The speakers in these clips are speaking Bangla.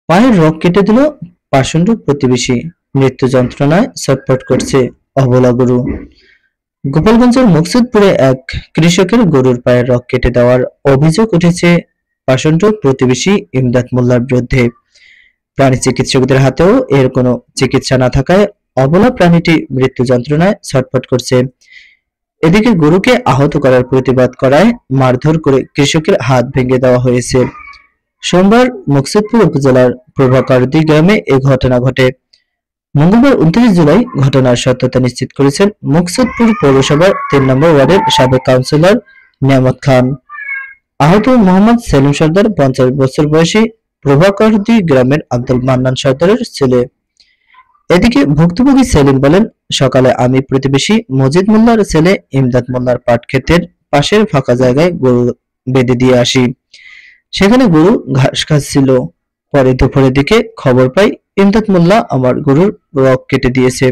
পায়ের রগ কেটে দিল পাষণ্ড প্রতিবেশী, মৃত্যু যন্ত্রণায় ছটফট করছে অবলা গরু। গোপালগঞ্জের মুকসুদপুরে এক কৃষকের গরুর পায়ের রগ কেটে দেওয়ার অভিযোগ উঠেছে পাষণ্ড প্রতিবেশী ইমদাদ মোল্লার বিরুদ্ধে। প্রাণী চিকিৎসকদের হাতেও এর কোনো চিকিৎসা না থাকায় অবলা প্রাণীটি মৃত্যু যন্ত্রণায় ছটফট করছে। এদিকে গরুকে আহত করার প্রতিবাদ করায় মারধর করে কৃষকের হাত ভেঙে দেওয়া হয়েছে। সোমবার মুকসুদপুর উপজেলার প্রভাকরদী গ্রামে এ ঘটনা ঘটে। মঙ্গলবার 29 জুলাই ঘটনার সত্যতা নিশ্চিত করেছেন মুকসুদপুর পৌরসভার 3 নম্বর ওয়ার্ডের সাবেক কাউন্সিলর নিয়ামত খান। আহত মোহাম্মদ সেলিম সর্দার 50 বছর বয়সী প্রভাকরদী গ্রামের আব্দুল মান্নান সর্দারের ছেলে। এদিকে ভুক্তভোগী সেলিম বলেন, সকালে আমি প্রতিবেশী মজিদ মোল্লার ছেলে ইমদাদ মোল্লার পাট ক্ষেতের পাশের ফাঁকা জায়গায় গরু বেঁধে দিয়ে আসি। সেখানে গরু ঘাস খাচ্ছিল। পরে দুপুরের দিকে খবর পাই ইমদাদ মোল্লা আমার গরুর রগ কেটে দিয়েছে।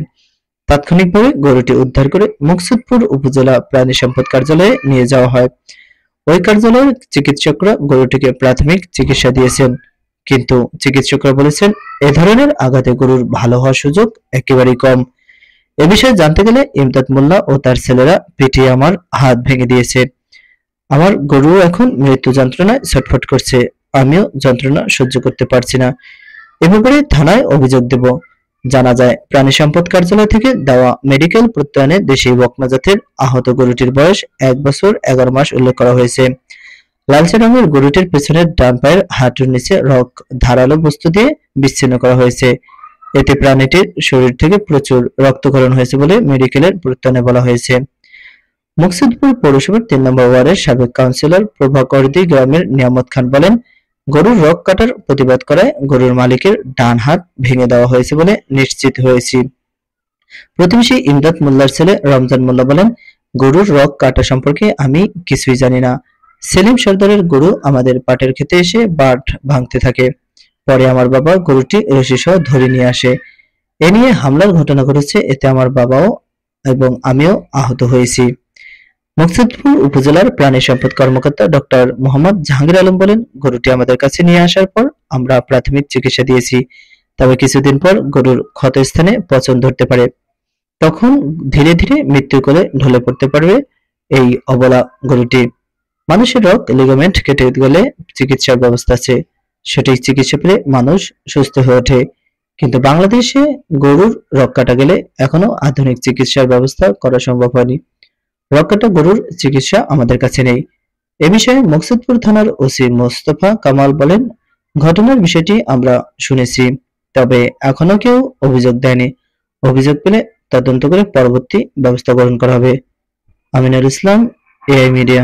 তাৎক্ষণিকভাবে গরুটি উদ্ধার করে মুকসুদপুর উপজেলা প্রাণী সম্পদ কার্যালয়ে নিয়ে যাওয়া হয়। ওই কার্যালয়ের চিকিৎসকরা গরুটিকে প্রাথমিক চিকিৎসা দিয়েছেন, কিন্তু চিকিৎসকরা বলেছেন এ ধরনের আঘাতে গরুর ভালো হওয়ার সুযোগ একেবারেই কম। এ বিষয়ে জানতে গেলে ইমদাদ মোল্লা ও তার ছেলেরা পিটিয়ে আমার হাত ভেঙে দিয়েছে। আমার গরু এখন মৃত্যু যন্ত্রণায় ছটফট করছে, আমিও যন্ত্রণা সহ্য করতে পারছি না। এ ব্যাপারে থানায় অভিযোগ দেব। জানা যায় প্রাণী সম্পদ কার্যালয় থেকে দেওয়া মেডিকেল প্রত্যয়নে দেশি বকনা জাতের আহত গরুটির বয়স 1 বছর 11 মাস উল্লেখ করা হয়েছে। লালচে রঙের গরুটির পেছনের ডান পায়ের হাঁটুর নিচে রগ ধারালো বস্তু দিয়ে বিচ্ছিন্ন করা হয়েছে। এতে প্রাণীটির শরীর থেকে প্রচুর রক্তক্ষরণ হয়েছে বলে মেডিকেলের প্রত্যয়নে বলা হয়েছে। মুকসুদপুর পৌরসভার 3 নম্বর ওয়ার্ডের সাবেক কাউন্সিলর প্রভাকরদী গ্রামের নিয়ামত খান বলেন, গরুর রগ কাটার প্রতিবাদ করায় গরুর মালিকের ডান হাত ভেঙে দেওয়া হয়েছে বলে নিশ্চিত হয়েছি। প্রতিবেশী ইমদাদ মোল্লার ছেলে রমজান মোল্লা বলেন, গরুর রগ কাটা সম্পর্কে আমি কিছুই জানি না। সেলিম সর্দারের গরু আমাদের পাটের খেতে এসে বাট ভাঙতে থাকে। পরে আমার বাবা গরুটি রশি সহ ধরে নিয়ে আসে। এ নিয়ে হামলার ঘটনা ঘটেছে, এতে আমার বাবাও এবং আমিও আহত হয়েছি। মুকসুদপুর উপজেলার প্রাণী সম্পদ কর্মকর্তা ডক্টর মোহাম্মদ জাহাঙ্গীর আলম বলেন, গরুটি আমাদের কাছে নিয়ে আসার পর আমরা প্রাথমিক চিকিৎসা দিয়েছি। তবে কিছুদিন পর গরুর ক্ষতস্থানে পচন ধরতে পারে। তখন ধীরে ধীরে মৃত্যুর কোলে ঢলে পড়তে পারবে এই অবলা গরুটি। মানুষের রগ লিগামেন্ট কেটে গেলে চিকিৎসার ব্যবস্থা আছে, সঠিক চিকিৎসা পেলে মানুষ সুস্থ হয়ে ওঠে। কিন্তু বাংলাদেশে গরুর রগ কাটা গেলে এখনো আধুনিক চিকিৎসার ব্যবস্থা করা সম্ভব হয়নি। রগ কাটা গরুর চিকিৎসা আমাদের কাছে নেই। এ বিষয়ে মুকসুদপুর থানার ওসি মোস্তফা কামাল বলেন, ঘটনার বিষয়টি আমরা শুনেছি, তবে এখনো কেউ অভিযোগ দেয়নি। অভিযোগ পেলে তদন্ত করে পরবর্তী ব্যবস্থা গ্রহণ করা হবে। Aminul Islam, AI media.